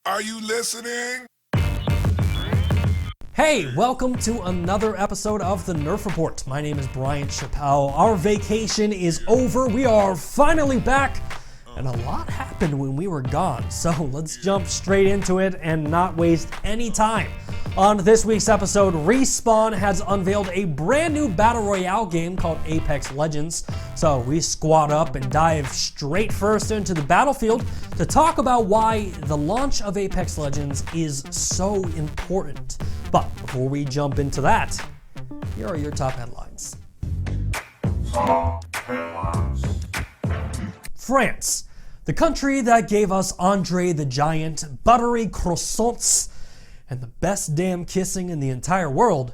Are you listening? Hey, welcome to another episode of the Nerf Report. My name is Brian Chappelle. Our vacation is over. We are finally back, and a lot happened when we were gone. So let's jump straight into it and not waste any time. On this week's episode, Respawn has unveiled a brand new Battle Royale game called Apex Legends. So we squat up and dive straight first into the battlefield to talk about why the launch of Apex Legends is so important. But before we jump into that, here are your top headlines. France, the country that gave us Andre the Giant, buttery croissants, and the best damn kissing in the entire world.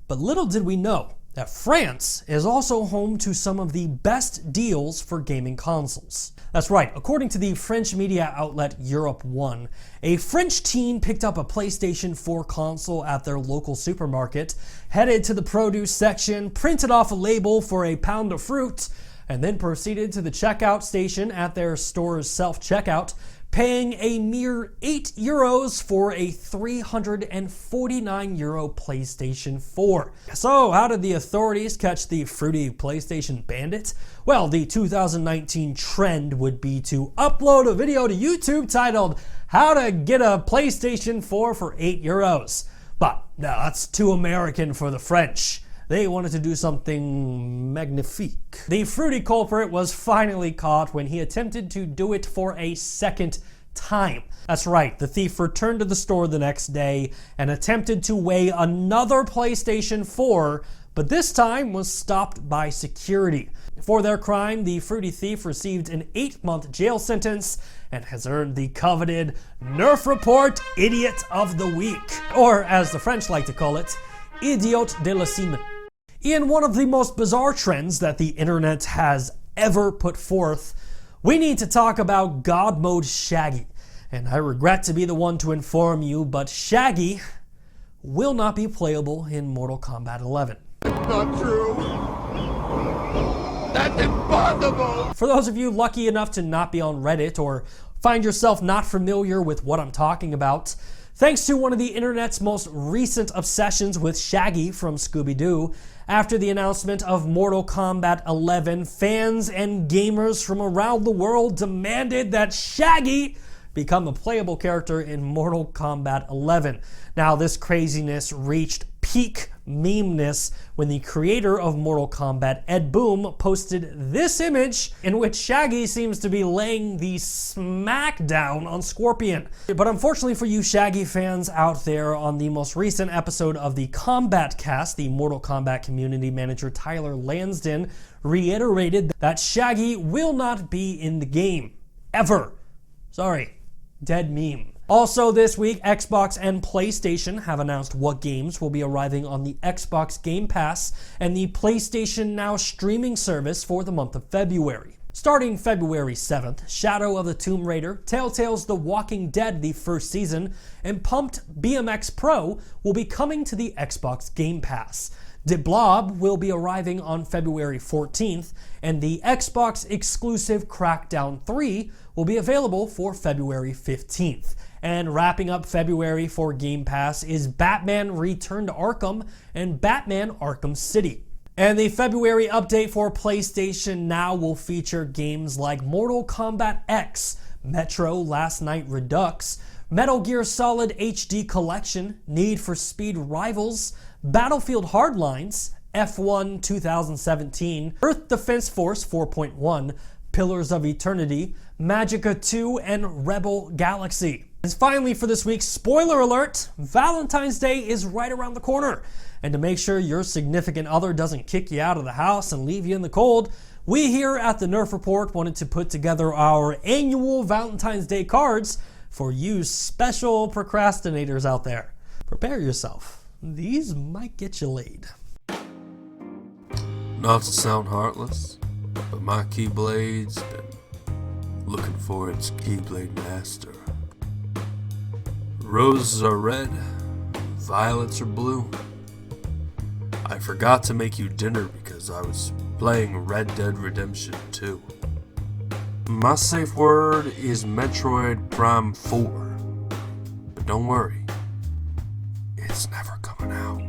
But little did we know that France is also home to some of the best deals for gaming consoles. That's right, according to the French media outlet Europe 1, a French teen picked up a PlayStation 4 console at their local supermarket, headed to the produce section, printed off a label for a pound of fruit, and then proceeded to the checkout station at their store's self-checkout, paying a mere €8 for a €349 PlayStation 4. So, how did the authorities catch the fruity PlayStation bandit? Well, the 2019 trend would be to upload a video to YouTube titled, "How to Get a PlayStation 4 for €8. But, no, that's too American for the French. They wanted to do something magnifique. The fruity culprit was finally caught when he attempted to do it for a second time. That's right, the thief returned to the store the next day and attempted to weigh another PlayStation 4, but this time was stopped by security. For their crime, the fruity thief received an 8-month jail sentence and has earned the coveted Nerf Report Idiot of the Week, or as the French like to call it, Idiot de la Semaine. In one of the most bizarre trends that the internet has ever put forth, we need to talk about God Mode Shaggy. And I regret to be the one to inform you, but Shaggy will not be playable in Mortal Kombat 11. It's not true. That's impossible. For those of you lucky enough to not be on Reddit or find yourself not familiar with what I'm talking about, thanks to one of the internet's most recent obsessions with Shaggy from Scooby-Doo, after the announcement of Mortal Kombat 11, fans and gamers from around the world demanded that Shaggy become a playable character in Mortal Kombat 11. Now, this craziness reached peak meme-ness when the creator of Mortal Kombat, Ed Boon, posted this image in which Shaggy seems to be laying the smackdown on Scorpion. But unfortunately for you Shaggy fans out there, on the most recent episode of the Combat Cast, the Mortal Kombat community manager Tyler Lansden reiterated that Shaggy will not be in the game. Ever. Sorry. Dead meme. Also this week, Xbox and PlayStation have announced what games will be arriving on the Xbox Game Pass and the PlayStation Now streaming service for the month of February. Starting February 7th, Shadow of the Tomb Raider, Telltale's The Walking Dead the first season, and Pumped BMX Pro will be coming to the Xbox Game Pass. The Blob will be arriving on February 14th, and the Xbox exclusive Crackdown 3 will be available for February 15th. And wrapping up February for Game Pass is Batman Return to Arkham and Batman Arkham City. And the February update for PlayStation Now will feature games like Mortal Kombat X, Metro Last Night Redux, Metal Gear Solid HD Collection, Need for Speed Rivals, Battlefield Hardlines, F1 2017, Earth Defense Force 4.1, Pillars of Eternity, Magicka 2, and Rebel Galaxy. And finally for this week, spoiler alert, Valentines Day is right around the corner. And to make sure your significant other doesn't kick you out of the house and leave you in the cold, we here at the Nerf Report wanted to put together our annual Valentine's Day cards for you special procrastinators out there. Prepare yourself. These might get you laid. Not to sound heartless, but my Keyblade's been looking for its Keyblade master. Roses are red, violets are blue. I forgot to make you dinner because I was playing Red Dead Redemption 2. My safe word is Metroid Prime 4. But don't worry, it's never coming out.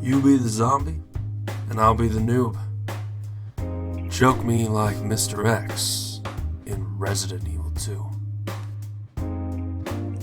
You be the zombie, and I'll be the noob. Choke me like Mr. X in Resident Evil 2.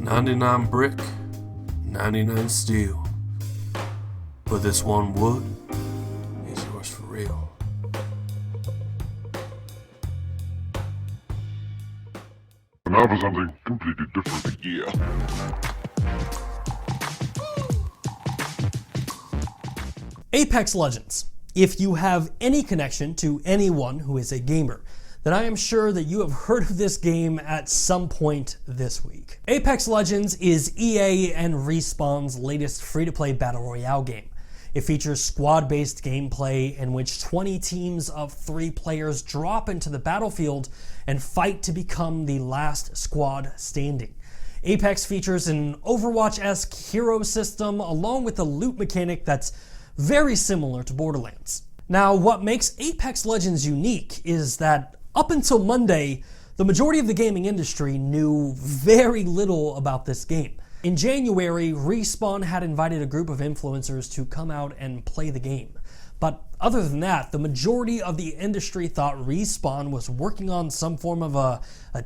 99 brick, 99 steel. But this one wood is yours for real. Now for something completely different. Yeah. Apex Legends. If you have any connection to anyone who is a gamer, then I am sure that you have heard of this game at some point this week. Apex Legends is EA and Respawn's latest free-to-play Battle Royale game. It features squad-based gameplay in which 20 teams of 3 players drop into the battlefield and fight to become the last squad standing. Apex features an Overwatch-esque hero system along with a loot mechanic that's very similar to Borderlands. Now, what makes Apex Legends unique is that up until Monday, the majority of the gaming industry knew very little about this game. In January, Respawn had invited a group of influencers to come out and play the game. But other than that, the majority of the industry thought Respawn was working on some form of a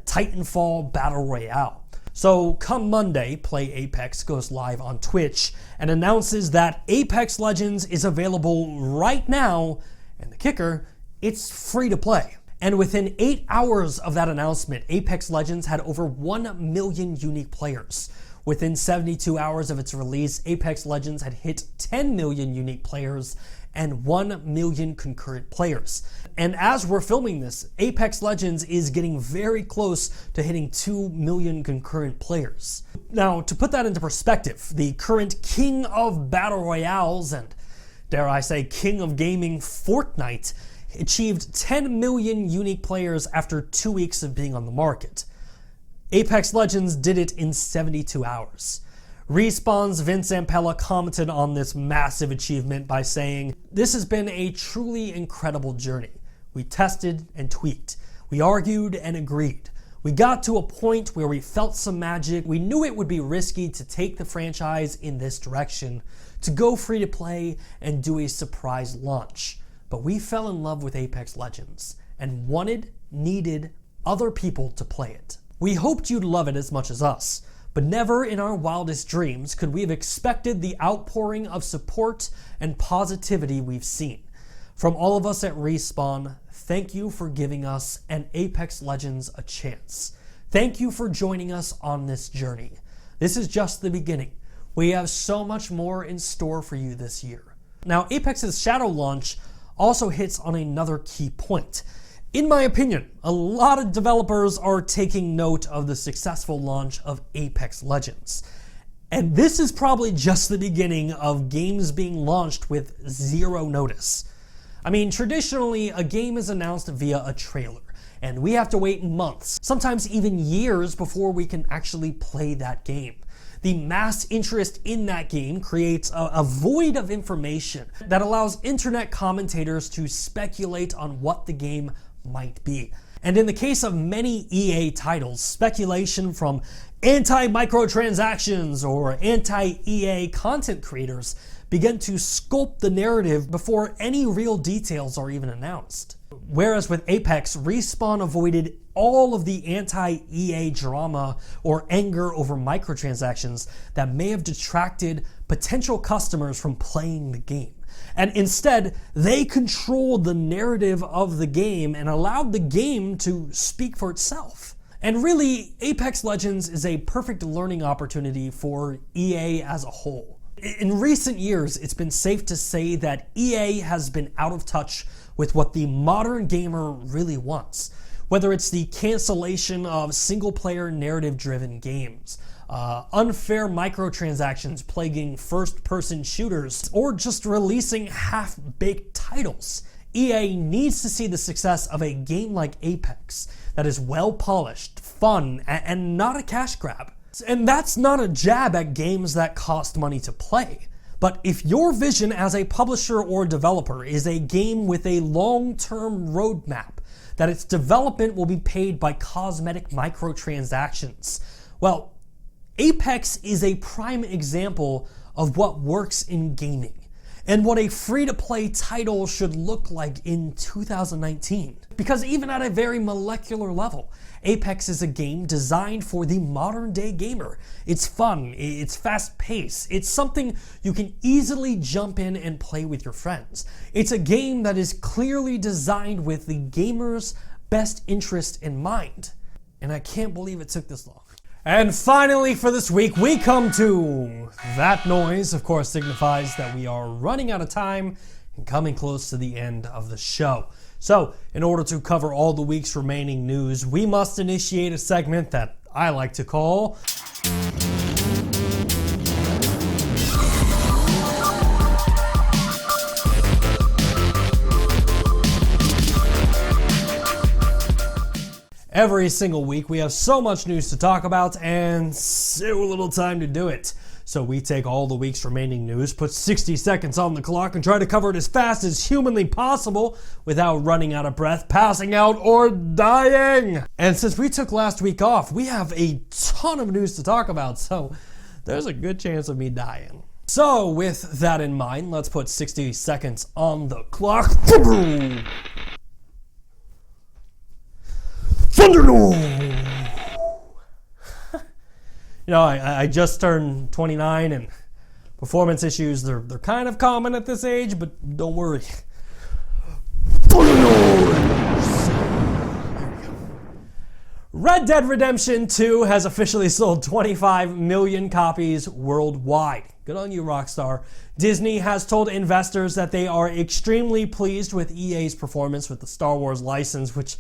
Titanfall Battle Royale. So come Monday, Play Apex goes live on Twitch and announces that Apex Legends is available right now, and the kicker, it's free to play. And within 8 hours of that announcement, Apex Legends had over 1 million unique players. Within 72 hours of its release, Apex Legends had hit 10 million unique players and 1 million concurrent players. And as we're filming this, Apex Legends is getting very close to hitting 2 million concurrent players. Now, to put that into perspective, the current king of battle royales and, dare I say, king of gaming, Fortnite, achieved 10 million unique players after 2 weeks of being on the market. Apex Legends did it in 72 hours. Respawn's Vince Zampella commented on this massive achievement by saying, "This has been a truly incredible journey. We tested and tweaked. We argued and agreed. We got to a point where we felt some magic. We knew it would be risky to take the franchise in this direction, to go free to play and do a surprise launch. But we fell in love with Apex Legends and needed other people to play it. We hoped you'd love it as much as us, but never in our wildest dreams could we have expected the outpouring of support and positivity we've seen. From all of us at Respawn, thank you for giving us and Apex Legends a chance. Thank you for joining us on this journey. This is just the beginning. We have so much more in store for you this year." Now, Apex's Shadow launch also hits on another key point. In my opinion, a lot of developers are taking note of the successful launch of Apex Legends. And this is probably just the beginning of games being launched with zero notice. I mean, traditionally, a game is announced via a trailer, and we have to wait months, sometimes even years, before we can actually play that game. The mass interest in that game creates a void of information that allows internet commentators to speculate on what the game might be. And in the case of many EA titles, speculation from anti-microtransactions or anti-EA content creators begin to sculpt the narrative before any real details are even announced. Whereas with Apex, Respawn avoided all of the anti-EA drama or anger over microtransactions that may have detracted potential customers from playing the game. And instead, they controlled the narrative of the game and allowed the game to speak for itself. And really, Apex Legends is a perfect learning opportunity for EA as a whole. In recent years, it's been safe to say that EA has been out of touch with what the modern gamer really wants. Whether it's the cancellation of single-player narrative-driven games, unfair microtransactions plaguing first-person shooters, or just releasing half-baked titles. EA needs to see the success of a game like Apex that is well-polished, fun, and not a cash grab. And that's not a jab at games that cost money to play. But if your vision as a publisher or developer is a game with a long-term roadmap, that its development will be paid by cosmetic microtransactions, well, Apex is a prime example of what works in gaming and what a free-to-play title should look like in 2019. Because even at a very molecular level, Apex is a game designed for the modern-day gamer. It's fun, it's fast-paced, it's something you can easily jump in and play with your friends. It's a game that is clearly designed with the gamer's best interest in mind. And I can't believe it took this long. And finally for this week, we come to that noise. Of course, signifies that we are running out of time and coming close to the end of the show. So, in order to cover all the week's remaining news, we must initiate a segment that I like to call Every single week, we have so much news to talk about and so little time to do it. So we take all the week's remaining news, put 60 seconds on the clock, and try to cover it as fast as humanly possible without running out of breath, passing out, or dying. And since we took last week off, we have a ton of news to talk about, so there's a good chance of me dying. So with that in mind, let's put 60 seconds on the clock. Thunderdome! You know, I just turned 29 and performance issues, they're kind of common at this age, but don't worry. Red Dead Redemption 2 has officially sold 25 million copies worldwide. Good on you, Rockstar. Disney has told investors that they are extremely pleased with EA's performance with the Star Wars license, which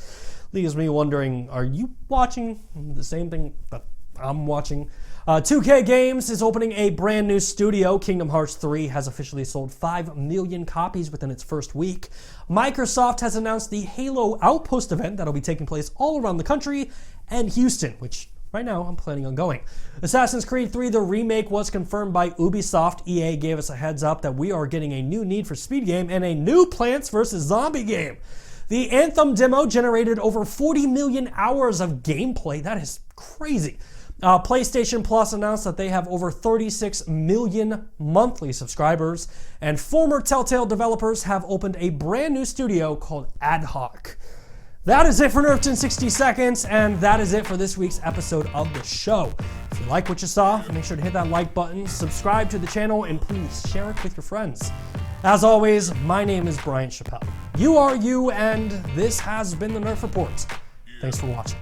leaves me wondering, are you watching the same thing that I'm watching? 2K Games is opening a brand new studio. Kingdom Hearts 3 has officially sold 5 million copies within its first week. Microsoft has announced the Halo Outpost event that'll be taking place all around the country and Houston, which right now I'm planning on going. Assassin's Creed 3, the remake, was confirmed by Ubisoft. EA gave us a heads up that we are getting a new Need for Speed game and a new Plants vs. Zombie game. The Anthem demo generated over 40 million hours of gameplay. That is crazy. PlayStation Plus announced that they have over 36 million monthly subscribers, and former Telltale developers have opened a brand new studio called Ad Hoc. That is it for Nerfed in 60 Seconds, and that is it for this week's episode of the show. If you like what you saw, make sure to hit that like button, subscribe to the channel, and please share it with your friends. As always, my name is Brian Chappelle. You are you, and this has been the Nerf Report. Thanks for watching.